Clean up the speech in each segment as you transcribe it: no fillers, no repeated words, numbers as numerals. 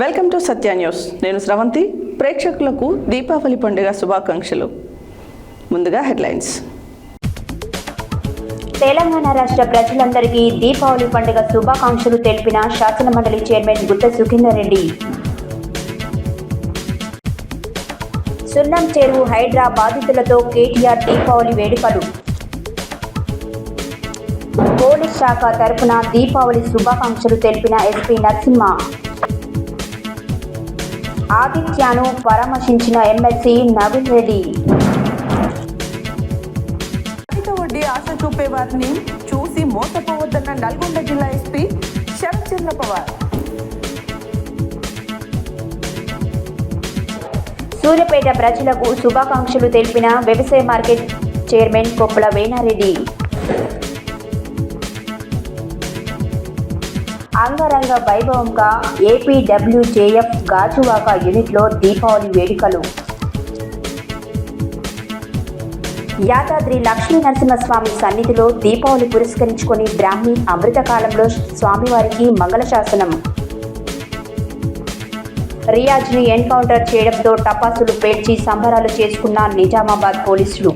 Welcome to Satya news. నేను స్రవంతి. ప్రేక్షకులకు దీపావళి పండుగ శుభాకాంక్షలు. ముందుగా హెడ్లైన్స్. తెలంగాణ రాష్ట్ర ప్రజలందరికీ దీపావళి పండుగ శుభాకాంక్షలు తెలిపిన శాసనమండలి చైర్మన్ గుత్త సుఖేందర్ రెడ్డి. సున్నం చెరువు హైడ్రా బాధితులతో కేటీఆర్ దీపావళి వేడుకలు. పోలీస్ శాఖ తరపున దీపావళి శుభాకాంక్షలు తెలిపిన ఎస్పీ నరసింహ. ఆదిత్యను పరామర్శించిన ఎమ్మెల్సీ నవీన్ రెడ్డి. అధిక వడ్డీ ఆశ చూపే వారిని చూసి మోసపోవద్దన్న నల్గొండ జిల్లా ఎస్పీ శరత్ చంద్ర పవార్. సూర్యాపేట ప్రజలకు శుభాకాంక్షలు తెలిపిన వ్యవసాయ మార్కెట్ చైర్మన్ కొప్పుల వేణారెడ్డి. అంగరంగ వైభవంగా ఏపీడబ్ల్యూజేఎఫ్ గాజువాక యూనిట్లో దీపావళి వేడుకలు. యాదాద్రి లక్ష్మీ నరసింహస్వామి సన్నిధిలో దీపావళి పురస్కరించుకొని బ్రాహ్మీ అమృతకాలంలో స్వామివారికి మంగళశాసనం. రియాజ్ని ఎన్కౌంటర్ చేయడంతో టపాసులు పేర్చి సంబరాలు చేసుకున్న నిజామాబాద్ పోలీసులు.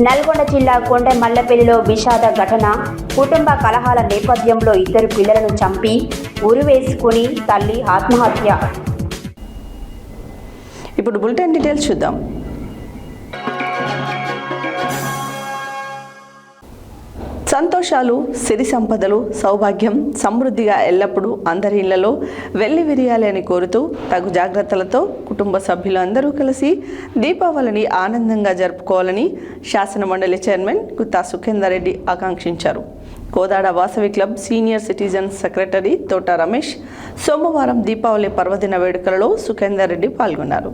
నల్గొండ జిల్లా కొండమల్లపల్లిలో విషాద ఘటన. కుటుంబ కలహాల నేపథ్యంలో 2 పిల్లలను చంపి ఉరివేసుకుని తల్లి ఆత్మహత్య. ఇప్పుడు బులెటిన్ డీటెయిల్స్ చూద్దాం. సంతోషాలు, సిరి సంపదలు, సౌభాగ్యం, సమృద్ధిగా ఎల్లప్పుడూ అందరి ఇళ్లలో వెళ్లి విరియాలి అని కోరుతూ తగు జాగ్రత్తలతో కుటుంబ సభ్యులు అందరూ కలిసి దీపావళిని ఆనందంగా జరుపుకోవాలని శాసనమండలి చైర్మన్ గుత్తా సుఖేందర్ రెడ్డి ఆకాంక్షించారు. Kodad Vasavi club senior citizen secretary తోట రమేష్ సోమవారం దీపావళి పర్వదిన వేడుకలలో సుఖేందర్ రెడ్డి పాల్గొన్నారు.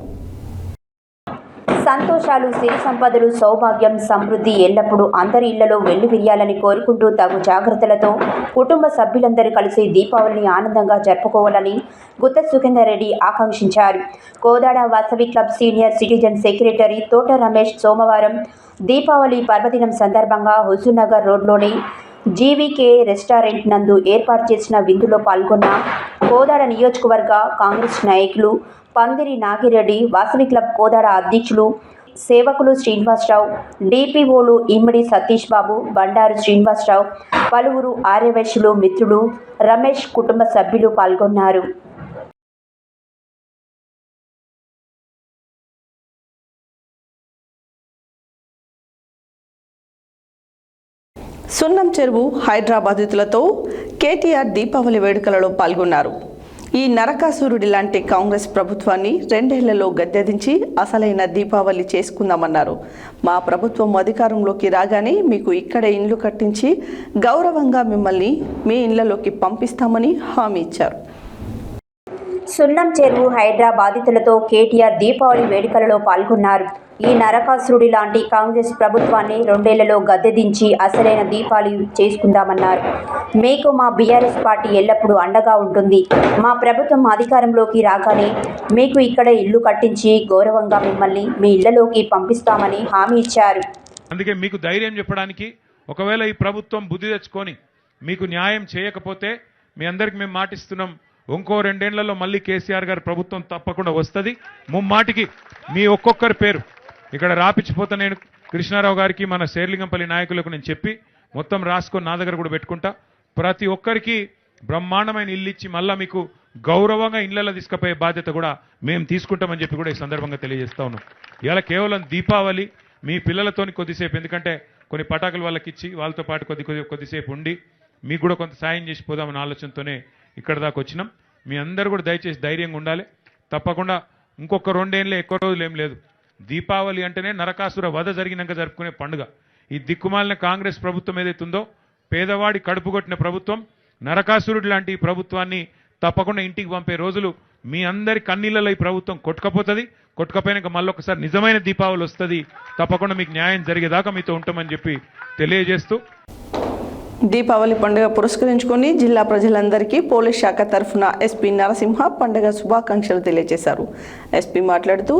సంతోషాలు, సిరి సంపదలు, సౌభాగ్యం, సమృద్ధి ఎల్లప్పుడూ అందరి ఇళ్లలో వెల్లివిరియాలని కోరుకుంటూ తగు జాగ్రత్తలతో కుటుంబ సభ్యులందరూ కలిసి దీపావళిని ఆనందంగా జరుపుకోవాలని గుత్త సుఖేందర్ రెడ్డి ఆకాంక్షించారు. Kodad Vasavi club senior citizen secretary తోట రమేష్ సోమవారం దీపావళి పర్వదినం సందర్భంగా హుజూర్నగర్ రోడ్లోని జీవీకే రెస్టారెంట్ నందు ఏర్పాటు చేసిన విందులో పాల్గొన్న కోదాడ నియోజకవర్గ కాంగ్రెస్ నాయకులు పందిరి నాగిరెడ్డి, వాసవి క్లబ్ కోదాడ అధ్యక్షులు సేవకులు శ్రీనివాసరావు, డిపిఓలు ఇమ్మడి సతీష్ బాబు, బండారు శ్రీనివాసరావు, పలువురు ఆర్యవైశ్యులు, మిత్రులు, రమేష్ కుటుంబ సభ్యులు పాల్గొన్నారు. సున్నం చెరువు హైడ్రా బాధితులతో కేటీఆర్ దీపావళి వేడుకలలో పాల్గొన్నారు. ఈ నరకాసురుడి లాంటి కాంగ్రెస్ ప్రభుత్వాన్ని 2 ఏళ్లలో గద్దెదించి అసలైన దీపావళి చేసుకుందామన్నారు. మా ప్రభుత్వం అధికారంలోకి రాగానే మీకు ఇక్కడే ఇండ్లు కట్టించి గౌరవంగా మిమ్మల్ని మీ ఇళ్లలోకి పంపిస్తామని హామీ ఇచ్చారు. సున్నం చెరువు హైడ్రా బాధితులతో కేటీఆర్ దీపావళి వేడుకలలో పాల్గొన్నారు. ఈ నరకాసురుడి లాంటి కాంగ్రెస్ ప్రభుత్వాన్ని 2 ఏళ్లలో గద్దెదించి అసలైన దీపావళి చేసుకుందామన్నారు. మీకు మా బీఆర్ఎస్ పార్టీ ఎల్లప్పుడూ అండగా ఉంటుంది. మా ప్రభుత్వం అధికారంలోకి రాగానే మీకు ఇక్కడ ఇల్లు కట్టించి గౌరవంగా మిమ్మల్ని మీ ఇళ్లలోకి పంపిస్తామని హామీ ఇచ్చారు. అందుకే మీకు ధైర్యం చెప్పడానికి, ఒకవేళ ఈ ప్రభుత్వం బుద్ధి తెచ్చుకొని మీకు న్యాయం చేయకపోతే మీ అందరికి మేము మాటిస్తున్నాం, ఇంకో 2 ఏళ్లలో మళ్ళీ కేసీఆర్ గారి ప్రభుత్వం తప్పకుండా వస్తుంది. ముమ్మాటికి మీ ఒక్కొక్కరి పేరు ఇక్కడ రాపిచ్చిపోతా. నేను కృష్ణారావు గారికి, మన శేర్లింగంపల్లి నాయకులకు నేను చెప్పి మొత్తం రాసుకొని నా దగ్గర కూడా పెట్టుకుంటా. ప్రతి ఒక్కరికి బ్రహ్మాండమైన ఇల్లు ఇచ్చి మళ్ళీ మీకు గౌరవంగా ఇళ్లలో తీసుకుపోయే బాధ్యత కూడా మేము తీసుకుంటామని చెప్పి కూడా ఈ సందర్భంగా తెలియజేస్తా ఉన్నాం. ఇలా కేవలం దీపావళి మీ పిల్లలతోని కొద్దిసేపు, ఎందుకంటే కొన్ని పటాకులు వాళ్ళకి ఇచ్చి వాళ్ళతో పాటు కొద్దిసేపు ఉండి మీకు కూడా కొంత సాయం చేసి పోదామన్న ఆలోచనతోనే ఇక్కడ దాకా వచ్చినాం. మీ అందరూ కూడా దయచేసి ధైర్యంగా ఉండాలి. తప్పకుండా ఇంకొక 2 ఏళ్ళే, ఎక్కువ రోజులు ఏం లేదు. దీపావళి అంటేనే నరకాసుర వధ జరిగినాక జరుపుకునే పండుగ. ఈ దిక్కుమాలిన కాంగ్రెస్ ప్రభుత్వం ఏదైతుందో, పేదవాడి కడుపు కొట్టిన ప్రభుత్వం, నరకాసురుడు లాంటి ఈ ప్రభుత్వాన్ని తప్పకుండా ఇంటికి పంపే రోజులు మీ అందరి కన్నీళ్ళలో ఈ ప్రభుత్వం కొట్టుకపోతుంది. కొట్టుకపోయినాక మళ్ళీ ఒకసారి నిజమైన దీపావళి వస్తుంది. తప్పకుండా మీకు న్యాయం జరిగేదాకా మీతో ఉంటామని చెప్పి తెలియజేస్తూ, దీపావళి పండుగ పురస్కరించుకొని జిల్లా ప్రజలందరికీ పోలీస్ శాఖ తరఫున ఎస్పీ నరసింహ పండుగ శుభాకాంక్షలు తెలియజేశారు. ఎస్పీ మాట్లాడుతూ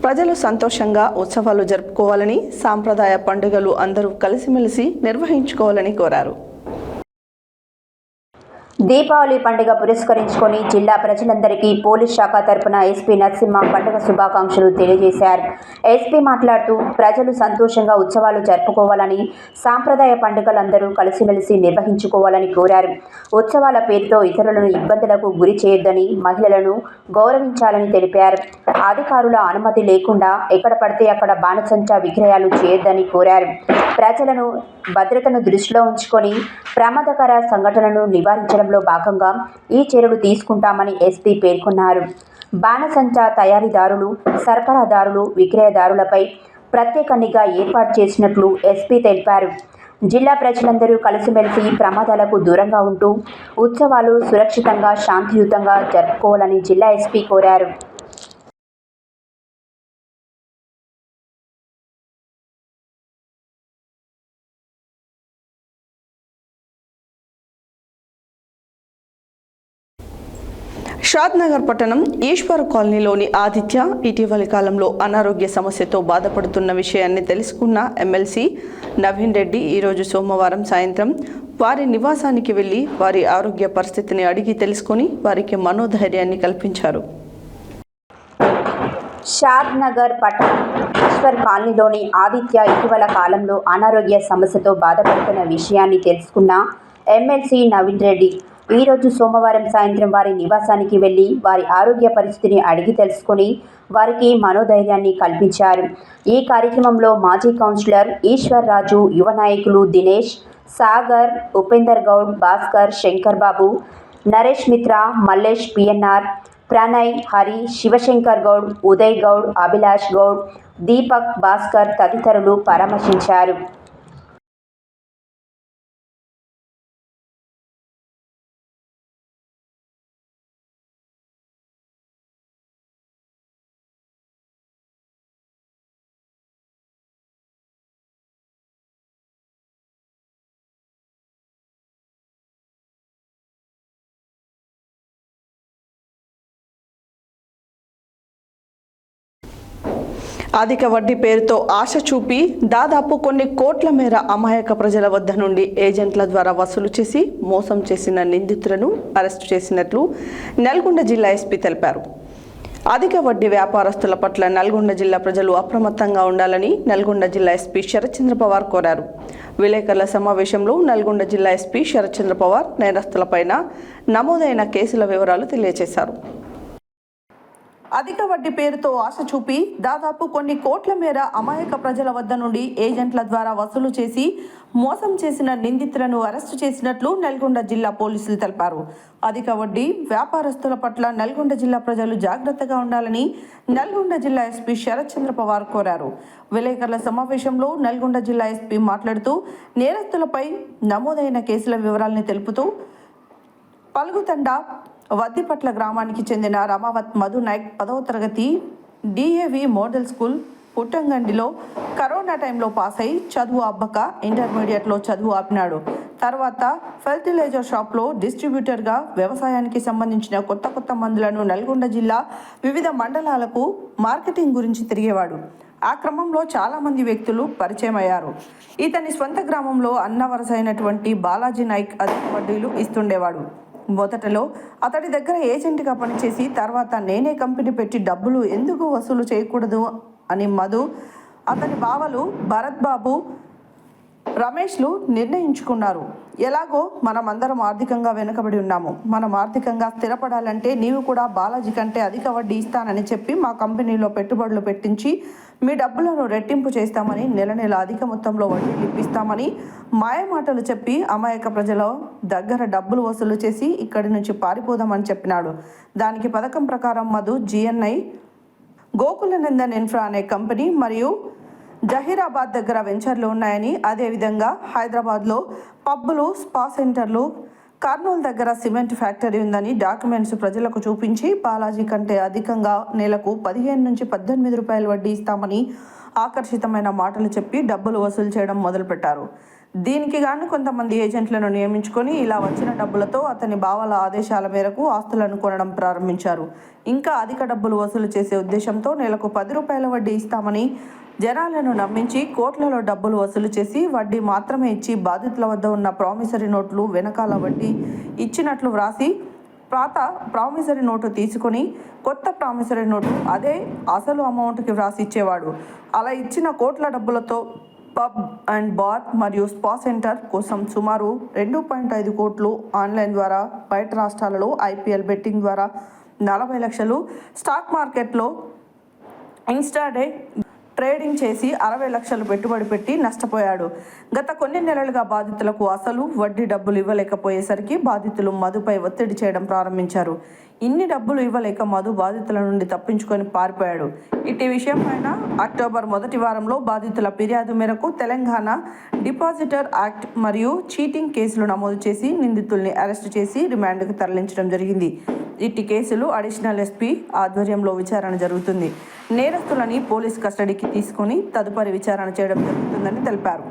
ప్రజలు సంతోషంగా ఉత్సవాలు జరుపుకోవాలని, సాంప్రదాయ పండుగలు అందరూ కలిసిమెలిసి నిర్వహించుకోవాలని కోరారు. దీపావళి పండుగ పురస్కరించుకొని జిల్లా ప్రజలందరికీ పోలీస్ శాఖ తరపున ఎస్పీ నరసింహ పండుగ శుభాకాంక్షలు తెలియజేశారు. ఎస్పీ మాట్లాడుతూ ప్రజలు సంతోషంగా ఉత్సవాలు జరుపుకోవాలని, సాంప్రదాయ పండుగలందరూ కలిసిమెలిసి నిర్వహించుకోవాలని కోరారు. ఉత్సవాల పేరుతో ఇతరులను ఇబ్బందులకు గురి చేయొద్దని, మహిళలను గౌరవించాలని తెలిపారు. అధికారుల అనుమతి లేకుండా ఎక్కడ పడితే అక్కడ బాణసంచా విక్రయాలు చేయొద్దని కోరారు. ప్రజలను భద్రతను దృష్టిలో ఉంచుకొని ప్రమాదకర సంఘటనలను నివారించడంలో భాగంగా ఈ చర్యలు తీసుకుంటామని ఎస్పీ పేర్కొన్నారు. బాణసంచా తయారీదారులు, సరఫరాదారులు, విక్రయదారులపై ప్రత్యేక నిఘా ఏర్పాటు చేసినట్లు ఎస్పీ తెలిపారు. జిల్లా ప్రజలందరూ కలిసిమెలిసి ప్రమాదాలకు దూరంగా ఉంటూ ఉత్సవాలు సురక్షితంగా, శాంతియుతంగా జరుపుకోవాలని జిల్లా ఎస్పీ కోరారు. షాద్నగర్ పట్టణం ఈశ్వర్ కాలనీలోని ఆదిత్య ఇటీవలి కాలంలో అనారోగ్య సమస్యతో బాధపడుతున్న విషయాన్ని తెలుసుకున్న ఎమ్మెల్సీ నవీన్ రెడ్డి ఈరోజు సోమవారం సాయంత్రం వారి నివాసానికి వెళ్లి వారి ఆరోగ్య పరిస్థితిని అడిగి తెలుసుకొని వారికి మనోధైర్యాన్ని కల్పించారు. షాద్నగర్ పట్టణం ఈశ్వర్ కాలనీలోని ఆదిత్య ఇటీవల కాలంలో అనారోగ్య సమస్యతో బాధపడుతున్న విషయాన్ని తెలుసుకున్న ఎమ్మెల్సీ నవీన్ రెడ్డి ఈరోజు సోమవారం సాయంత్రం వారి నివాసానికి వెళ్లి వారి ఆరోగ్య పరిస్థితిని అడిగి తెలుసుకుని వారికి మనోధైర్యాన్ని కల్పించారు. ఈ కార్యక్రమంలో మాజీ కౌన్సిలర్ ఈశ్వర్ రాజు, యువ నాయకులు దినేష్, సాగర్, ఉపేందర్ గౌడ్, భాస్కర్, శంకర్ బాబు, నరేష్ మిత్ర, మల్లేష్, పిఎన్ఆర్, ప్రణయ్, హరి, శివశంకర్ గౌడ్, ఉదయ్ గౌడ్, అభిలాష్ గౌడ్, దీపక్, భాస్కర్ తదితరులు పరామర్శించారు. అధిక వడ్డీ పేరుతో ఆశ చూపి దాదాపు కొన్ని కోట్ల మేర అమాయక ప్రజల వద్ద నుండి ఏజెంట్ల ద్వారా వసూలు చేసి మోసం చేసిన నిందితులను అరెస్టు చేసినట్లు నల్గొండ జిల్లా ఎస్పీ తెలిపారు. అధిక వడ్డీ వ్యాపారస్తుల పట్ల నల్గొండ జిల్లా ప్రజలు అప్రమత్తంగా ఉండాలని నల్గొండ జిల్లా ఎస్పీ శరత్చంద్ర పవార్ కోరారు. విలేకరుల సమావేశంలో నల్గొండ జిల్లా ఎస్పీ శరత్చంద్ర పవార్ నేరస్తులపైన నమోదైన కేసుల వివరాలు తెలియజేశారు. అధిక వడ్డీ పేరుతో ఆశ చూపి దాదాపు కొన్ని కోట్ల మేర అమాయక ప్రజల వద్ద నుండి ఏజెంట్ల ద్వారా వసూలు చేసి మోసం చేసిన నిందితులను అరెస్టు చేసినట్లు నల్గొండ జిల్లా పోలీసులు తెలిపారు. అధిక వడ్డీ వ్యాపారస్తుల పట్ల నల్గొండ జిల్లా ప్రజలు జాగ్రత్తగా ఉండాలని నల్గొండ జిల్లా ఎస్పీ శరత్చంద్ర పవార్ కోరారు. విలేకరుల సమావేశంలో నల్గొండ జిల్లా ఎస్పీ మాట్లాడుతూ నేరస్తులపై నమోదైన కేసుల వివరాలను తెలుపుతూ పలుగుతండ వద్దిపట్ల గ్రామానికి చెందిన రమావత్ మధు నాయక్ 10వ తరగతి డిఏవి మోడల్ స్కూల్ పుట్టంగండిలో కరోనా టైంలో పాస్ అయి చదువు అబ్బక ఇంటర్మీడియట్లో చదువు ఆపినాడు. తర్వాత ఫెర్టిలైజర్ షాప్లో డిస్ట్రిబ్యూటర్గా వ్యవసాయానికి సంబంధించిన కొత్త మందులను నల్గొండ జిల్లా వివిధ మండలాలకు మార్కెటింగ్ గురించి తిరిగేవాడు. ఆ క్రమంలో చాలామంది వ్యక్తులు పరిచయం అయ్యారు. ఇతని స్వంత గ్రామంలో అన్న వరసైనటువంటి బాలాజీ నాయక్ అధిక వడ్డీలు ఇస్తుండేవాడు. మొదటలో అతడి దగ్గర ఏజెంట్గా పనిచేసి తర్వాత నేనే కంపెనీ పెట్టి డబ్బులు ఎందుకు వసూలు చేయకూడదు అని మధు, అతని బావలు భరత్ బాబు, రమేష్లు నిర్ణయించుకున్నారు. ఎలాగో మనం అందరం ఆర్థికంగా వెనుకబడి ఉన్నాము. మనం ఆర్థికంగా స్థిరపడాలంటే నీవు కూడా బాలాజీ కంటే అధిక వడ్డీ ఇస్తానని చెప్పి మా కంపెనీలో పెట్టుబడులు పెట్టించి మీ డబ్బులను రెట్టింపు చేస్తామని, నెల అధిక మొత్తంలో వడ్డీలు ఇప్పిస్తామని మాయమాటలు చెప్పి అమాయక ప్రజల దగ్గర డబ్బులు వసూలు చేసి ఇక్కడి నుంచి పారిపోదామని చెప్పినాడు. దానికి పథకం ప్రకారం మధు GNI గోకులనందన్ ఇన్ఫ్రా అనే కంపెనీ మరియు జహీరాబాద్ దగ్గర వెంచర్లు ఉన్నాయని, అదేవిధంగా హైదరాబాద్లో పబ్బులు, స్పా సెంటర్లు, కర్నూలు దగ్గర సిమెంట్ ఫ్యాక్టరీ ఉందని డాక్యుమెంట్స్ ప్రజలకు చూపించి బాలాజీ కంటే అధికంగా నెలకు 15 నుంచి 18 రూపాయలు వడ్డీ ఇస్తామని ఆకర్షితమైన మాటలు చెప్పి డబ్బులు వసూలు చేయడం మొదలుపెట్టారు. దీనికి గాను కొంతమంది ఏజెంట్లను నియమించుకొని ఇలా వచ్చిన డబ్బులతో అతని బావల ఆదేశాల మేరకు ఆస్తులను కొనడం ప్రారంభించారు. ఇంకా అధిక డబ్బులు వసూలు చేసే ఉద్దేశంతో నెలకు 10 రూపాయల వడ్డీ ఇస్తామని జనాలను నమ్మించి కోట్లలో డబ్బులు వసూలు చేసి వడ్డీ మాత్రమే ఇచ్చి బాధితుల వద్ద ఉన్న ప్రామిసరీ నోట్లు వెనకాల వడ్డీ ఇచ్చినట్లు వ్రాసి పాత ప్రామిసరీ నోటు తీసుకొని కొత్త ప్రామిసరీ నోటు అదే అసలు అమౌంట్కి వ్రాసి ఇచ్చేవాడు. అలా ఇచ్చిన కోట్ల డబ్బులతో పబ్ అండ్ బార్ మరియు స్పా సెంటర్ కోసం సుమారు 2.5 కోట్లు, ఆన్లైన్ ద్వారా బయట రాష్ట్రాలలో IPL బెట్టింగ్ ద్వారా 40 లక్షలు, స్టాక్ మార్కెట్లో ఇన్స్టాడే ట్రేడింగ్ చేసి 60 లక్షలు పెట్టుబడి పెట్టి నష్టపోయాడు. గత కొన్ని నెలలుగా బాధితులకు అసలు వడ్డీ డబ్బులు ఇవ్వలేకపోయేసరికి బాధితులు మధుపై ఒత్తిడి చేయడం ప్రారంభించారు. ఇన్ని డబ్బులు ఇవ్వలేక మధు బాధితుల నుండి తప్పించుకొని పారిపోయాడు. ఇట్టి విషయంపైన అక్టోబర్ మొదటి వారంలో బాధితుల ఫిర్యాదు మేరకు తెలంగాణ డిపాజిటర్ యాక్ట్ మరియు చీటింగ్ కేసులు నమోదు చేసి నిందితుల్ని అరెస్టు చేసి రిమాండ్కు తరలించడం జరిగింది. ఇట్టి కేసులు అడిషనల్ SP ఆధ్వర్యంలో విచారణ జరుగుతుంది. నేరస్తులని పోలీస్ కస్టడీకి తీసుకొని తదుపరి విచారణ చేయడం జరుగుతుందని తెలిపారు.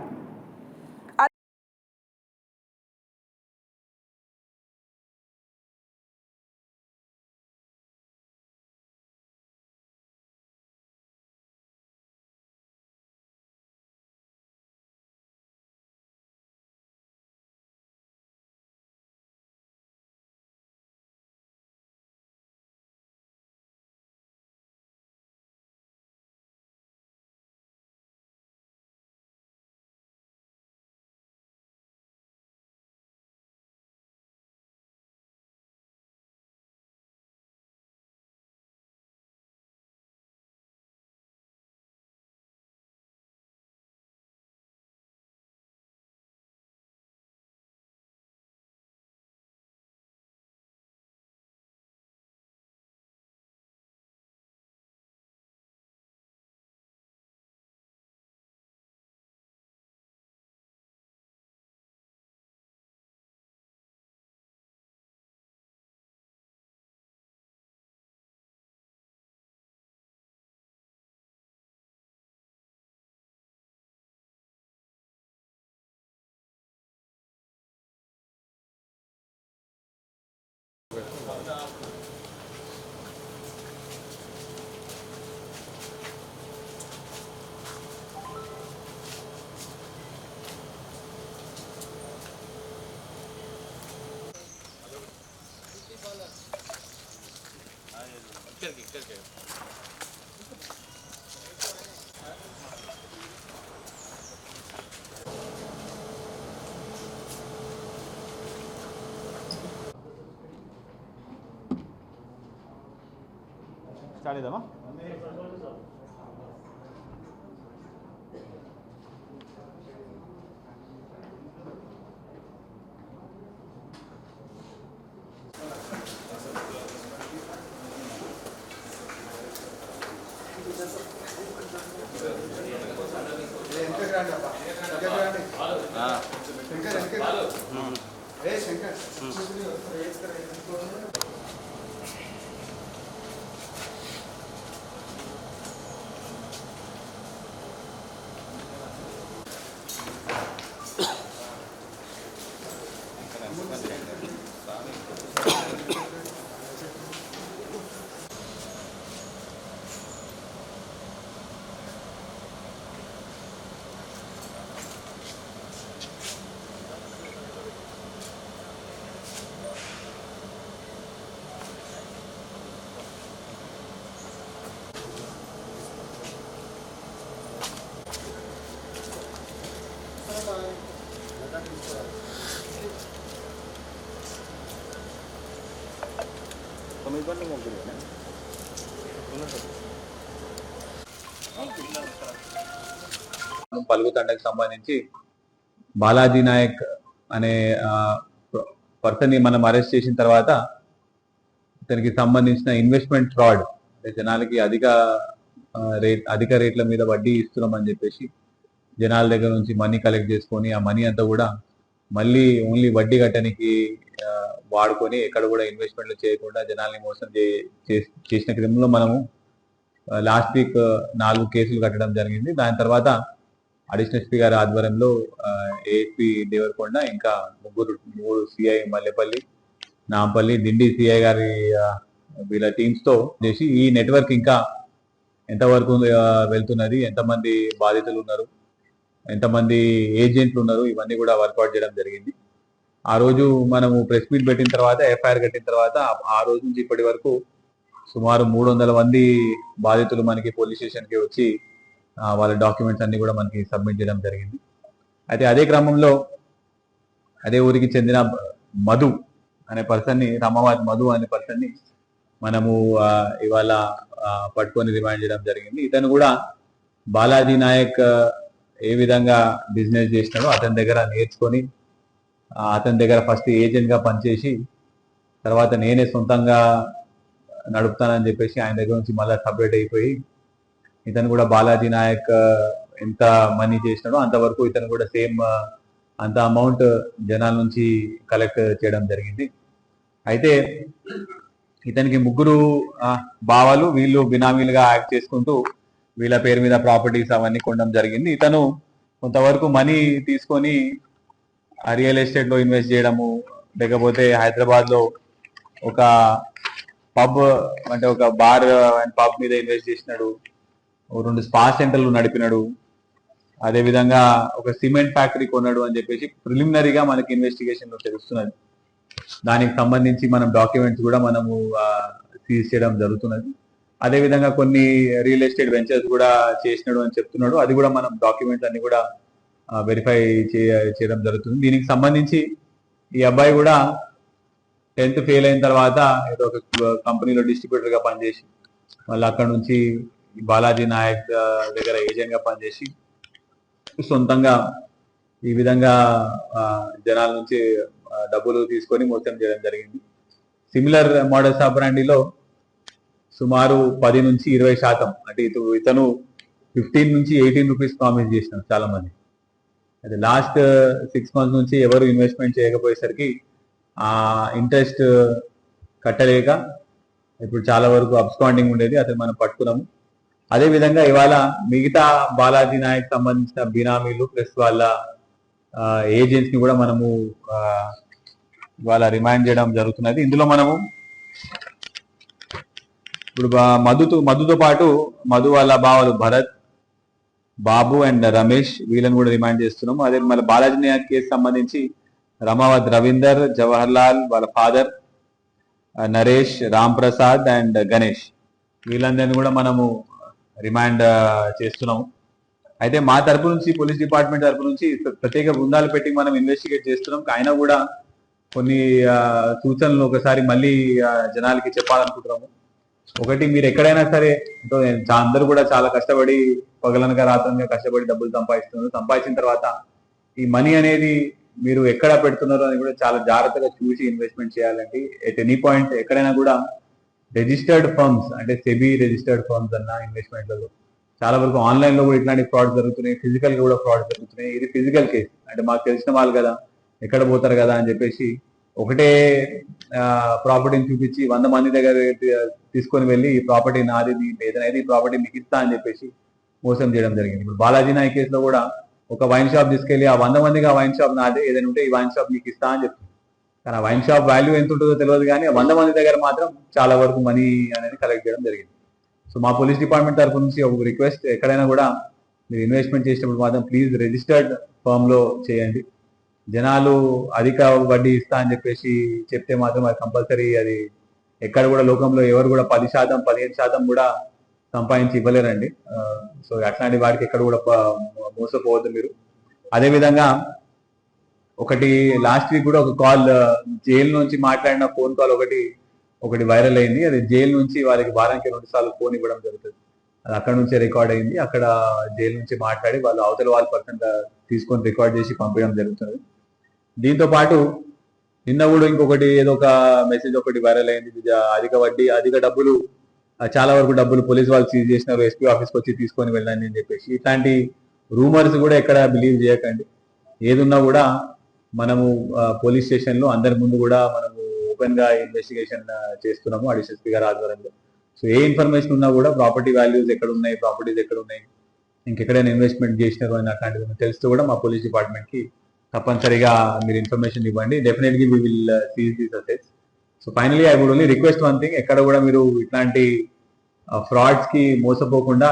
స్టార్ట్ చేద్దామా? పలుగుతండకు సంబంధించి బాలాజీ నాయక్ అనే పర్సన్ ని మనం అరెస్ట్ చేసిన తర్వాత దానికి సంబంధించిన ఇన్వెస్ట్మెంట్ ఫ్రాడ్, జనాలకి అధిక రేట్ల మీద వడ్డీ ఇస్తున్నామని చెప్పేసి జనాల దగ్గర నుంచి మనీ కలెక్ట్ చేసుకొని ఆ మనీ అంతా కూడా మళ్ళీ ఓన్లీ వడ్డీ కట్టడానికి వాడుకొని ఎక్కడ కూడా ఇన్వెస్ట్మెంట్లు చేయకుండా జనాల్ని మోసం చేసిన క్రమంలో మనము లాస్ట్ వీక్ 4 కేసులు కట్టడం జరిగింది. దాని తర్వాత అడిషనల్ SP గారి ఆధ్వర్యంలో ఏఎస్పీ దేవరకొండ, ఇంకా మూడు సిఐ మల్లెపల్లి, నాంపల్లి, డిండి సిఐ గారి వీళ్ళ టీమ్స్ తో చేసి ఈ నెట్వర్క్ ఇంకా ఎంతవరకు వెళ్తున్నది, ఎంతమంది బాధితులు ఉన్నారు, ఎంతమంది ఏజెంట్లు ఉన్నారు, ఇవన్నీ కూడా వర్కౌట్ చేయడం జరిగింది. ఆ రోజు మనము ప్రెస్ మీట్ పెట్టిన తర్వాత, ఎఫ్ఐఆర్ కట్టిన తర్వాత ఆ రోజు నుంచి ఇప్పటి వరకు సుమారు 300 మంది బాధితులు మనకి పోలీస్ స్టేషన్ కి వచ్చి వాళ్ళ డాక్యుమెంట్స్ అన్ని కూడా మనకి సబ్మిట్ చేయడం జరిగింది. అయితే అదే క్రమంలో అదే ఊరికి చెందిన మధు అనే పర్సన్ ని, రామాబాద్ మధు అనే పర్సన్ ని మనము ఇవాళ పట్టుకొని రిమాండ్ చేయడం జరిగింది. ఇతను కూడా బాలాజీ నాయక్ ఏ విధంగా బిజినెస్ చేసినాడో అతని దగ్గర నేర్చుకొని, అతని దగ్గర ఫస్ట్ ఏజెంట్ గా పనిచేసి తర్వాత నేనే సొంతంగా నడుపుతానని చెప్పేసి ఆయన దగ్గర నుంచి మళ్ళీ సపరేట్ అయిపోయి ఇతను కూడా బాలాజీ నాయక్ ఎంత మనీ చేసినాడో అంతవరకు ఇతను కూడా సేమ్ అంత అమౌంట్ జనాల నుంచి కలెక్ట్ చేయడం జరిగింది. అయితే ఇతనికి ముగ్గురు బావలు, వీళ్ళు బినామీలుగా యాక్ట్ చేసుకుంటూ వీళ్ళ పేరు మీద ప్రాపర్టీస్ అవన్నీ కొనడం జరిగింది. ఇతను కొంతవరకు మనీ తీసుకొని రియల్ ఎస్టేట్ లో ఇన్వెస్ట్ చేయడము, లేకపోతే హైదరాబాద్ లో ఒక పబ్ అంటే ఒక బార్ అండ్ పబ్ మీద ఇన్వెస్ట్ చేసినాడు, 2 స్పా సెంటర్లు నడిపినాడు, అదే విధంగా ఒక సిమెంట్ ఫ్యాక్టరీ కొన్నాడు అని చెప్పేసి ప్రిలిమినరీగా మనకి ఇన్వెస్టిగేషన్ లో తెలుస్తున్నది. దానికి సంబంధించి మనం డాక్యుమెంట్స్ కూడా మనము సీజ్ చేయడం జరుగుతున్నది. అదే విధంగా కొన్ని రియల్ ఎస్టేట్ వెంచర్స్ కూడా చేసినాడు అని చెప్తున్నాడు. అది కూడా మనం డాక్యుమెంట్స్ అన్ని కూడా వెరిఫై చేయడం జరుగుతుంది. దీనికి సంబంధించి ఈ అబ్బాయి కూడా 10th ఫెయిల్ అయిన తర్వాత ఏదో ఒక కంపెనీలో డిస్ట్రిబ్యూటర్ గా పనిచేసి మళ్ళీ అక్కడ నుంచి బాలాజీ నాయక్ దగ్గర ఏజెంట్ గా పనిచేసి సొంతంగా ఈ విధంగా జనాల నుంచి డబ్బులు తీసుకొని మోసం చేయడం జరిగింది. సిమిలర్ మోడల్స్ ఆపరాండిలో సుమారు 10 నుంచి 20% అంటే ఇతను 15 నుంచి 18 రూపీస్ ప్రామిస్ చేసినారు చాలా మంది. అయితే లాస్ట్ 6 months నుంచి ఎవరు ఇన్వెస్ట్మెంట్ చేయకపోయేసరికి ఆ ఇంట్రెస్ట్ కట్టలేక ఇప్పుడు చాలా వరకు అబ్స్కాండింగ్ ఉండేది, అతను మనం పట్టుకున్నాము. అదే విధంగా ఇవాళ మిగతా బాలాజీ నాయక్ సంబంధించిన బినామీలు ప్లస్ వాళ్ళ ఏజెంట్స్ ని కూడా మనము ఇవాళ రిమైండ్ చేయడం జరుగుతున్నది. ఇందులో మనము ఇప్పుడు మధుతో పాటు మధు వాళ్ళ బావలు భరత్, బాబు అండ్ రమేష్ వీళ్ళని కూడా రిమైండ్ చేస్తున్నాము. అదే మళ్ళీ బాలాజీ నాయక్ కేసు సంబంధించి రమావత్ రవీందర్, జవహర్ లాల్ వాళ్ళ ఫాదర్, నరేష్, రామ్ ప్రసాద్ అండ్ గణేష్ వీళ్ళందరినీ కూడా మనము రిమాండ్ చేస్తున్నాము. అయితే మా తరపు నుంచి పోలీస్ డిపార్ట్మెంట్ తరపు నుంచి ప్రత్యేక బృందాలు పెట్టి మనం ఇన్వెస్టిగేట్ చేస్తున్నాం. అయినా కూడా కొన్ని సూచనలు ఒకసారి మళ్ళీ జనాలకి చెప్పాలనుకుంటున్నాము. ఒకటి, మీరు ఎక్కడైనా సరే అందరూ కూడా చాలా కష్టపడి పగలనక రాత్రంగా కష్టపడి డబ్బులు సంపాదిస్తున్నారు. సంపాదించిన తర్వాత ఈ మనీ అనేది మీరు ఎక్కడ పెడుతున్నారో అని కూడా చాలా జాగ్రత్తగా చూసి ఇన్వెస్ట్మెంట్ చేయాలండి. ఎట్ ఎనీ పాయింట్ ఎక్కడైనా కూడా రిజిస్టర్డ్ ఫర్మ్స్ అంటే సెబీ రిజిస్టర్డ్ ఫర్మ్స్ అన్న ఇన్వెస్ట్మెంట్లలో చాలా వరకు ఆన్లైన్ లో కూడా ఇట్లాంటి ఫ్రాడ్ జరుగుతున్నాయి, ఫిజికల్ గా కూడా ఫ్రాడ్ జరుగుతున్నాయి. ఇది ఫిజికల్ కేసు అంటే మాకు తెలిసిన వాళ్ళు కదా, ఎక్కడ పోతారు కదా అని చెప్పేసి ఒకటే ప్రాపర్టీని చూపించి 100 మంది దగ్గర తీసుకొని వెళ్ళి ఈ ప్రాపర్టీ నాది, ఏదైనా ఈ ప్రాపర్టీ మీకు ఇస్తా అని చెప్పేసి మోసం చేయడం జరిగింది. ఇప్పుడు బాలాజీ నాయక్ కేసులో కూడా ఒక వైన్ షాప్ తీసుకెళ్లి ఆ 100 మందికి ఆ వైన్ షాప్ నాదే, ఏదైనా ఉంటే ఈ వైన్ షాప్ మీకు ఇస్తా అని చెప్తుంది. కానీ ఆ వైన్ షాప్ వాల్యూ ఎంత ఉంటుందో తెలియదు, కానీ 100 మంది దగ్గర మాత్రం చాలా వరకు మనీ అనేది కలెక్ట్ చేయడం జరిగింది. సో మా పోలీస్ డిపార్ట్మెంట్ తరఫు నుంచి ఒక రిక్వెస్ట్, ఎక్కడైనా కూడా మీరు ఇన్వెస్ట్మెంట్ చేసినప్పుడు మాత్రం ప్లీజ్ రిజిస్టర్డ్ ఫర్మ్ లో చేయండి. జనాలు అధిక వడ్డీ ఇస్తా అని చెప్పేసి చెప్తే మాత్రం అది కంపల్సరీ అది ఎక్కడ కూడా లోకంలో ఎవరు కూడా 10%, 15% కూడా సంపాదించి ఇవ్వలేరండి. సో అట్లాంటి వాటికి ఎక్కడ కూడా మోసపోవద్దు మీరు. అదేవిధంగా ఒకటి లాస్ట్ వీక్ కూడా ఒక కాల్ జైలు నుంచి మాట్లాడిన ఫోన్ కాల్ ఒకటి వైరల్ అయింది. అది జైలు నుంచి వాళ్ళకి వారానికి 2 సార్లు ఫోన్ ఇవ్వడం జరుగుతుంది. అది అక్కడ నుంచే రికార్డ్ అయింది. అక్కడ జైలు నుంచి మాట్లాడి వాళ్ళు అవతల వాళ్ళ పర్సన్ తీసుకొని రికార్డ్ చేసి పంపించడం జరుగుతుంది. దీంతో పాటు నిన్న కూడా ఇంకొకటి ఏదో ఒక మెసేజ్ ఒకటి వైరల్ అయింది. అధిక వడ్డీ, అధిక డబ్బులు, చాలా వరకు డబ్బులు పోలీస్ వాళ్ళు సీజ్ చేసినారు, ఎస్పీ ఆఫీస్కి వచ్చి తీసుకొని వెళ్ళండి అని చెప్పేసి ఇట్లాంటి రూమర్స్ కూడా ఎక్కడ బిలీవ్ చేయకండి. ఏదున్నా కూడా మనము పోలీస్ స్టేషన్ లో అందరి ముందు కూడా మనము ఓపెన్ గా ఇన్వెస్టిగేషన్ చేస్తున్నాము అడిషనల్ ఎస్పీ గారి ఆధ్వర్యంలో. సో ఏ ఇన్ఫర్మేషన్ ఉన్నా కూడా ప్రాపర్టీ వాల్యూస్ ఎక్కడ ఉన్నాయి, ప్రాపర్టీస్ ఎక్కడ ఉన్నాయి, ఇంకెక్కడైనా ఇన్వెస్ట్మెంట్ చేసినారు అని అట్లాంటివి తెలుస్తూ కూడా మా పోలీస్ డిపార్ట్మెంట్ కి తప్పనిసరిగా మీరు ఇన్ఫర్మేషన్ ఇవ్వండి. Definitely we will seize these assets. So finally I would only request one thing, ఎక్కడ కూడా మీరు ఇట్లాంటి ఫ్రాడ్స్ కి మోసపోకుండా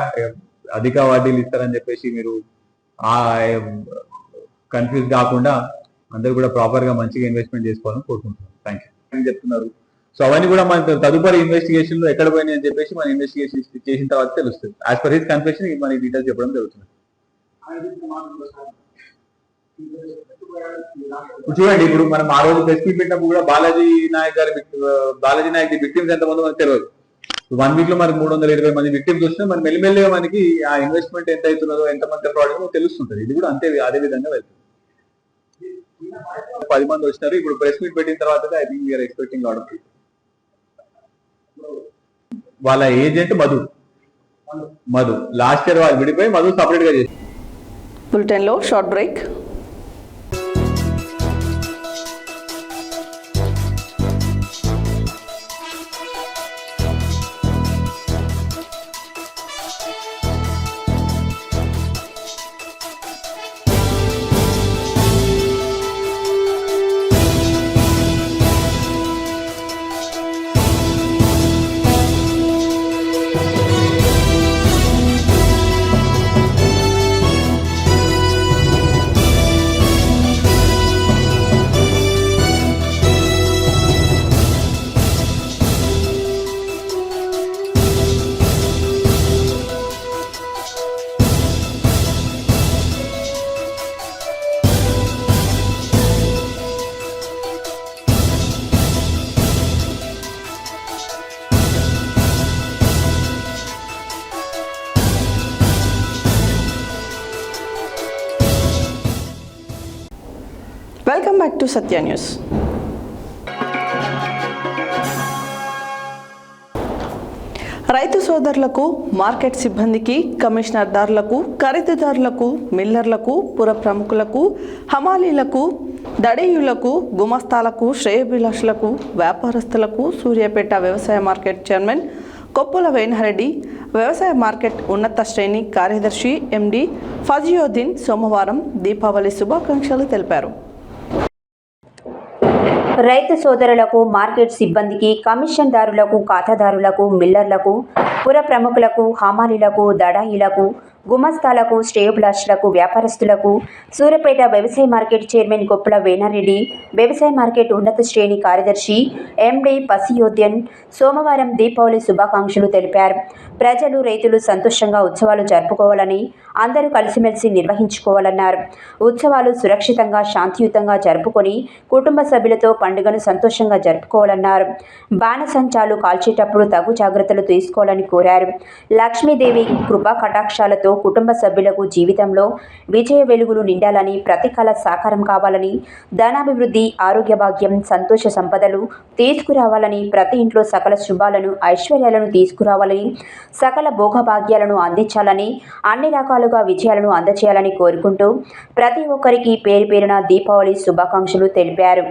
అధిక వడ్డీలు ఇస్తారని చెప్పేసి మీరు కన్ఫ్యూజ్ కాకుండా అందరూ కూడా ప్రాపర్ గా మంచిగా ఇన్వెస్ట్మెంట్ చేసుకోవాలని కోరుకుంటున్నాను. థ్యాంక్ యూ చెప్తున్నారు. సో అవన్నీ కూడా మన తదుపరి ఇన్వెస్టిగేషన్ లో ఎక్కడ పోయినాయి అని చెప్పేసి మన ఇన్వెస్టిగేషన్ చేసిన తర్వాత తెలుస్తుంది. యాజ్ పర్ హిస్ కన్ఫెషన్ మన డీటెయిల్స్ చెప్పడం జరుగుతుంది. చూడండి, ఇప్పుడు మనం ఆ రోజు ప్రెస్ మీట్ పెట్టినప్పుడు కూడా బాలాజీ నాయక్ విక్టిమ్స్ ఎంతమంది మనకు తెలియదు. 1 వీక్ లో మనకి 320 మంది విక్టిమ్స్ వస్తే మన మెల్లిమెల్లిగా మనకి ఆ ఇన్వెస్ట్మెంట్ ఎంత అవుతున్నదో, ఎంతమంది ఫ్రాడ్ తెలుస్తుంటది. ఇది కూడా అదే విధంగా వెళ్తుంది. 10 మంది వచ్చినారు. ఇప్పుడు ప్రెస్ మీట్ పెట్టిన తర్వాత I think we're expecting lot of people. వాళ్ళ ఏజెంట్ మధు లాస్ట్ ఇయర్ వాళ్ళు విడిపోయి మధు సపరేట్ గా చేసి. బులెటిన్లో short break. Welcome back to Satya news. రైతు సోదరులకు, మార్కెట్ సిబ్బందికి, కమిషనర్దారులకు, ఖరీదుదారులకు, మిల్లర్లకు, పుర ప్రముఖులకు, హమాలీలకు, దడేయులకు, గుమస్తాలకు, శ్రేయోభిలాషులకు, వ్యాపారస్తులకు సూర్యాపేట వ్యవసాయ మార్కెట్ చైర్మన్ కొప్పుల వేణారెడ్డి, వ్యవసాయ మార్కెట్ ఉన్నత శ్రేణి కార్యదర్శి ఎండి ఫజియోద్దీన్ సోమవారం దీపావళి శుభాకాంక్షలు తెలిపారు. రైతు సోదరులకు, మార్కెట్ సిబ్బందికి, కమిషన్దారులకు, ఖాతాదారులకు, మిల్లర్లకు, పుర ప్రముఖులకు, హమాలీలకు, దడాయిలకు, గుమస్తాలకు, శ్రేయోభిలాషులకు, వ్యాపారస్తులకు సూర్యాపేట వ్యవసాయ మార్కెట్ చైర్మన్ కొప్పుల వేణారెడ్డి, వ్యవసాయ మార్కెట్ ఉన్నత శ్రేణి కార్యదర్శి ఎండి ఫజియోద్దీన్ సోమవారం దీపావళి శుభాకాంక్షలు తెలిపారు. ప్రజలు, రైతులు సంతోషంగా ఉత్సవాలు జరుపుకోవాలని, అందరూ కలిసిమెలిసి నిర్వహించుకోవాలన్నారు. ఉత్సవాలు సురక్షితంగా, శాంతియుతంగా జరుపుకొని కుటుంబ సభ్యులతో పండుగను సంతోషంగా జరుపుకోవాలన్నారు. బాణసంచాలు కాల్చేటప్పుడు తగు జాగ్రత్తలు తీసుకోవాలని కోరారు. లక్ష్మీదేవి కృపా కటాక్షాలతో కుటుంబ సభ్యులకు జీవితంలో విజయ వెలుగులు నిండాలని, ప్రతి కళ సాకారం కావాలని, ధనాభివృద్ధి, ఆరోగ్య భాగ్యం, సంతోష సంపదలు తీసుకురావాలని, ప్రతి ఇంట్లో సకల శుభాలను, ఐశ్వర్యాలను తీసుకురావాలని, సకల భోగభాగ్యాలను అందించాలని, అన్ని రకాలుగా విజయాలను అందచేయాలని కోరుకుంటూ ప్రతి ఒక్కరికి పేరు పేరున దీపావళి శుభాకాంక్షలు తెలిపారు.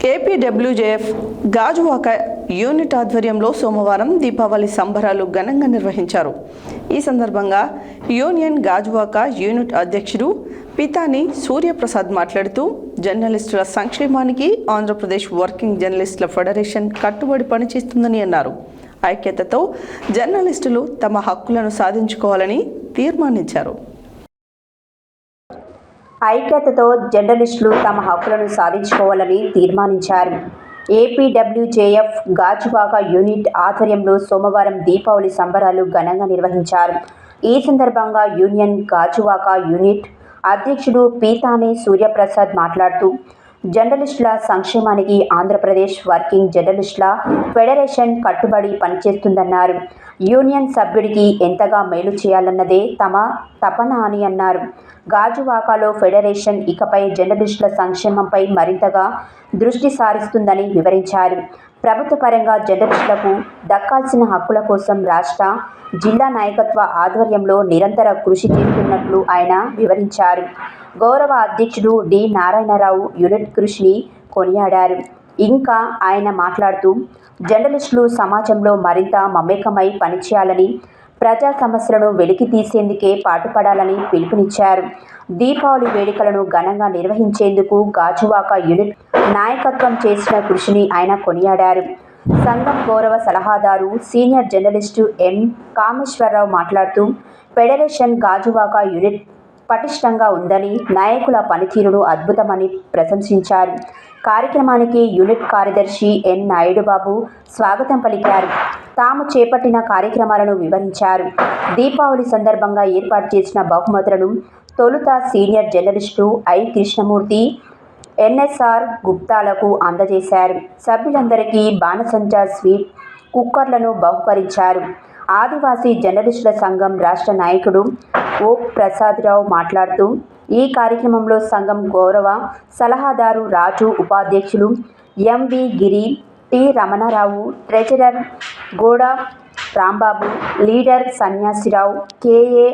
ఏపీడబ్ల్యూజేఎఫ్ గాజువాక యూనిట్ ఆధ్వర్యంలో సోమవారం దీపావళి సంబరాలు ఘనంగా నిర్వహించారు. ఈ సందర్భంగా యూనియన్ గాజువాక యూనిట్ అధ్యక్షుడు పితాని సూర్యప్రసాద్ మాట్లాడుతూ, జర్నలిస్టుల సంక్షేమానికి ఆంధ్రప్రదేశ్ వర్కింగ్ జర్నలిస్టుల ఫెడరేషన్ కట్టుబడి పనిచేస్తుందని అన్నారు. ఐక్యతతో జర్నలిస్టులు తమ హక్కులను సాధించుకోవాలని తీర్మానించారు. ఐక్యతతో జర్నలిస్టులు తమ హక్కులను సాధించుకోవాలని తీర్మానించారు. ఏపీడబ్ల్యూజేఎఫ్ గాజువాక యూనిట్ ఆధ్వర్యంలో సోమవారం దీపావళి సంబరాలు ఘనంగా నిర్వహించారు. ఈ సందర్భంగా యూనియన్ గాజువాక యూనిట్ అధ్యక్షుడు పీతాని సూర్యప్రసాద్ మాట్లాడుతూ, జర్నలిస్టుల సంక్షేమానికి ఆంధ్రప్రదేశ్ వర్కింగ్ జర్నలిస్టుల ఫెడరేషన్ కట్టుబడి పనిచేస్తుందన్నారు. యూనియన్ సభ్యుడికి ఎంతగా మేలు చేయాలన్నదే తమ తపన అని అన్నారు. గాజువాకలో ఫెడరేషన్ ఇకపై జర్నలిస్టుల సంక్షేమంపై మరింతగా దృష్టి సారిస్తుందని వివరించారు. ప్రభుత్వ పరంగా జర్నలిస్టులకు దక్కాల్సిన హక్కుల కోసం రాష్ట్ర, జిల్లా నాయకత్వ ఆధ్వర్యంలో నిరంతర కృషి చేస్తున్నట్లు ఆయన వివరించారు. గౌరవ అధ్యక్షుడు డి. నారాయణరావు యూనిట్ కృషిని కొనియాడారు. ఇంకా ఆయన మాట్లాడుతూ జర్నలిస్టులు సమాజంలో మరింత మమేకమై పనిచేయాలని, ప్రజా సమస్యలను వెలికి తీసేందుకే పాటుపడాలని పిలుపునిచ్చారు. దీపావళి వేడుకలను ఘనంగా నిర్వహించేందుకు గాజువాక యూనిట్ నాయకత్వం చేసిన కృషిని ఆయన కొనియాడారు. సంఘం గౌరవ సలహాదారు సీనియర్ జర్నలిస్టు ఎం. కామేశ్వరరావు మాట్లాడుతూ ఫెడరేషన్ గాజువాక యూనిట్ పటిష్టంగా ఉందని, నాయకుల పనితీరును అద్భుతమని ప్రశంసించారు. కార్యక్రమానికి యూనిట్ కార్యదర్శి ఎన్. నాయుడుబాబు స్వాగతం పలికారు. తాము చేపట్టిన కార్యక్రమాలను వివరించారు. దీపావళి సందర్భంగా ఏర్పాటు చేసిన బహుమతులను తొలుత senior journalist I. Krishnamurthy, NSR గుప్తాలకు అందజేశారు. సభ్యులందరికీ బాణసంచా, స్వీట్, కుక్కర్లను బహుకరించారు. ఆదివాసీ జర్నలిస్టుల సంఘం రాష్ట్ర నాయకుడు ఓ. ప్రసాదరావు మాట్లాడుతూ ఈ కార్యక్రమంలో సంఘం గౌరవ సలహాదారు రాజు, ఉపాధ్యక్షులు ఎం.వి. గిరి, టి. రమణారావు, ట్రెజరర్ గోడ రాంబాబు, లీడర్ సన్యాసిరావు, కె.ఏ.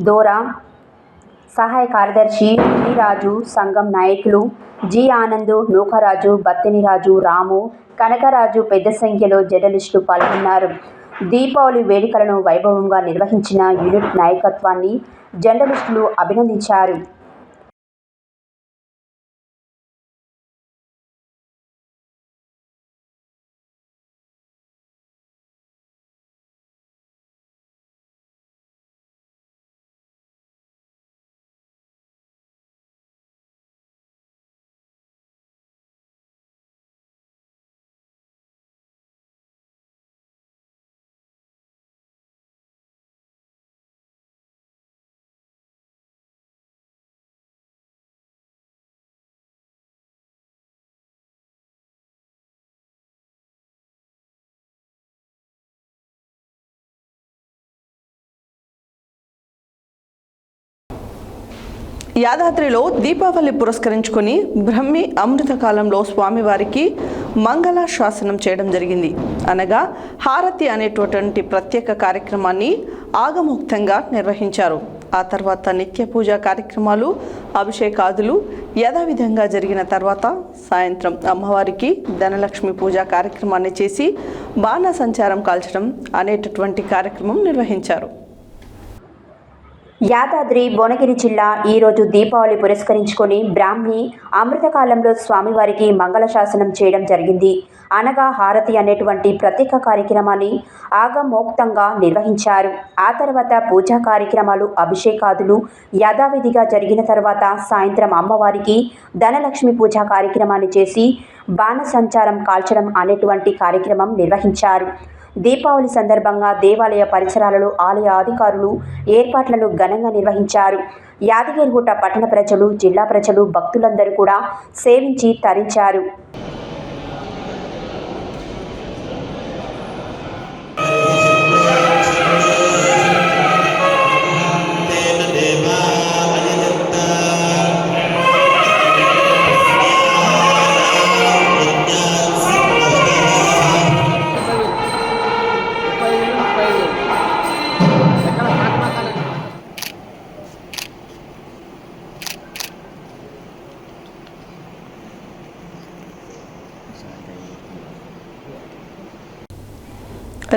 దోరా, సహాయ కార్యదర్శి టి. రాజు, సంఘం నాయకులు జి. ఆనంద్, నూకరాజు, బత్తినిరాజు, రాము, కనకరాజు పెద్ద సంఖ్యలో జర్నలిస్టులు పాల్గొన్నారు. దీపావళి వేడుకలను వైభవంగా నిర్వహించిన యూనిట్ నాయకత్వాన్ని జర్నలిస్టులు అభినందించారు. యాదాద్రిలో దీపావళి పురస్కరించుకొని బ్రహ్మి అమృత కాలంలో స్వామివారికి మంగళ శాసనం చేయడం జరిగింది. అనగా హారతి అనేటటువంటి ప్రత్యేక కార్యక్రమాన్ని ఆగమోక్తంగా నిర్వహించారు. ఆ తర్వాత నిత్య పూజా కార్యక్రమాలు, అభిషేకాదులు యథావిధంగా జరిగిన తర్వాత సాయంత్రం అమ్మవారికి ధనలక్ష్మి పూజా కార్యక్రమాన్ని చేసి బాణసంచారం కాల్చడం అనేటటువంటి కార్యక్రమం నిర్వహించారు. యాదాద్రి భువనగిరి జిల్లా ఈరోజు దీపావళి పురస్కరించుకొని బ్రాహ్మి అమృతకాలంలో స్వామివారికి మంగళ శాసనం చేయడం జరిగింది. అనగా హారతి అనేటువంటి ప్రత్యేక కార్యక్రమాన్ని ఆగమోక్తంగా నిర్వహించారు. ఆ తర్వాత పూజా కార్యక్రమాలు, అభిషేకాదులు యథావిధిగా జరిగిన తర్వాత సాయంత్రం అమ్మవారికి ధనలక్ష్మి పూజా కార్యక్రమాన్ని చేసి బాణసంచారం కాల్చడం అనేటువంటి కార్యక్రమం నిర్వహించారు. దీపావళి సందర్భంగా దేవాలయ పరిసరాలలో ఆలయ అధికారులు ఏర్పాట్లను ఘనంగా నిర్వహించారు. యాదగిరిగుట్ట పట్టణ ప్రజలు, జిల్లా ప్రజలు, భక్తులందరూ కూడా సేవించి తరించారు.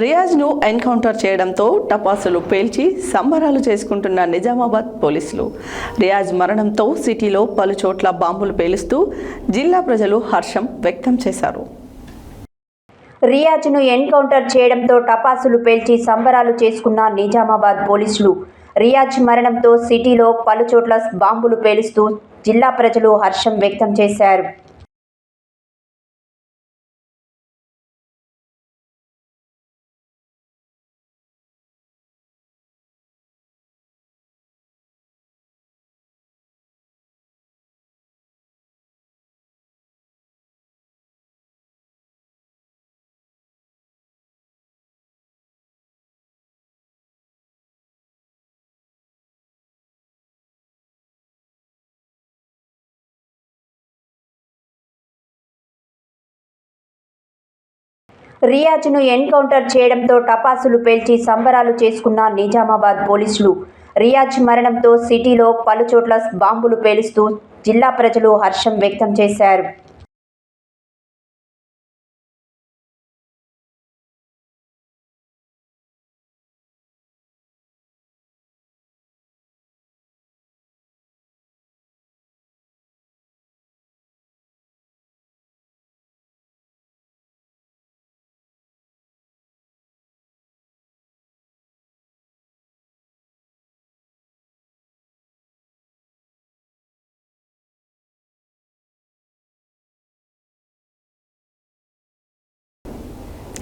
రియాజ్ను ఎన్కౌంటర్ చేయడంతో టపాసులు పేల్చి సంబరాలు చేసుకుంటున్న నిజామాబాద్ పోలీసులు. రియాజ్ మరణంతో సిటీలో పలు చోట్ల బాంబులు పేలుస్తూ జిల్లా ప్రజలు హర్షం వ్యక్తం చేశారు. రియాజ్ను ఎన్కౌంటర్ చేయడంతో టపాసులు పేల్చి సంబరాలు చేసుకున్న నిజామాబాద్ పోలీసులు. రియాజ్ మరణంతో సిటీలో పలు చోట్ల బాంబులు పేలుస్తూ జిల్లా ప్రజలు హర్షం వ్యక్తం చేశారు. రియాజ్ను ఎన్కౌంటర్ చేయడంతో టపాసులు పేల్చి సంబరాలు చేసుకున్న నిజామాబాద్ పోలీసులు. రియాజ్ మరణంతో సిటీలో పలుచోట్ల బాంబులు పేలుస్తూ జిల్లా ప్రజలు హర్షం వ్యక్తం చేశారు.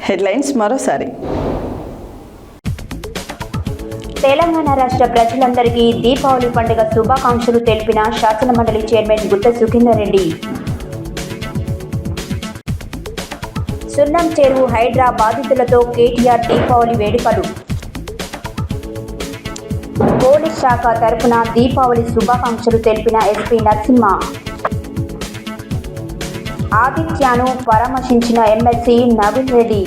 హెడ్లైన్స్ మరోసారి. తెలంగాణ రాష్ట్ర ప్రజలందరికీ దీపావళి పండుగ శుభాకాంక్షలు తెలిపిన శాసనమండలి చైర్మన్ గుత్త సుఖేందర్ రెడ్డి. సున్నం చెరువు హైడ్రా బాధితులతో కేటీఆర్ దీపావళి వేడుకలు. పోలీస్ శాఖ తరపున దీపావళి శుభాకాంక్షలు తెలిపిన ఎస్పీ నరసింహ. ఆదిత్యను పరామర్శించిన ఎమ్మెల్సీ నవీన్ రెడ్డి.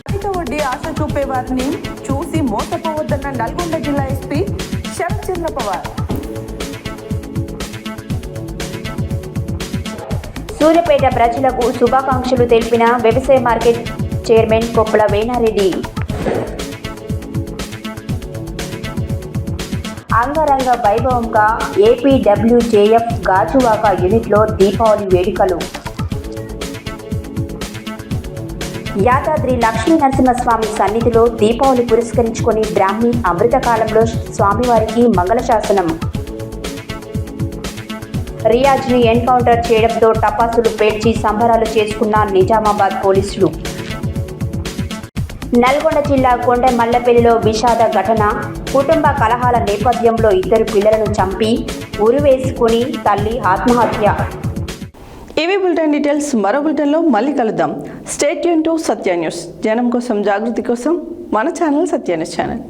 అధిక వడ్డీ ఆశ చూపే వారిని చూసి మోసపోవద్దన్న నల్గొండ జిల్లా ఎస్పీ శరత్ చంద్ర పవార్. సూర్యాపేట ప్రజలకు శుభాకాంక్షలు తెలిపిన వ్యవసాయ మార్కెట్ చైర్మన్ కొప్పుల వేణారెడ్డి. అంగరంగ వైభవంగా ఏపీడబ్ల్యూజేఎఫ్ గాజువాక యూనిట్లో దీపావళి వేడుకలు. యాదాద్రి లక్ష్మీ నరసింహస్వామి సన్నిధిలో దీపావళి పురస్కరించుకొని బ్రాహ్మీ అమృతకాలంలో స్వామివారికి మంగళశాసనం. రియాజ్ని ఎన్కౌంటర్ చేయడంతో టపాసులు పేల్చి సంబరాలు చేసుకున్న నిజామాబాద్ పోలీసులు. నల్గొండ జిల్లా కొండ మల్లపల్లిలో విషాద ఘటన. కుటుంబ కలహాల నేపథ్యంలో 2 పిల్లలను చంపి ఉరివేసుకుని తల్లి ఆత్మహత్య. ఇవి బులెటిన్ డీటెయిల్స్. మరో బులెటిన్లో మళ్ళీ కలుద్దాం. Stay tune to Satya news. జనం కోసం, జాగృతి కోసం మన ఛానల్ సత్య న్యూస్ ఛానల్.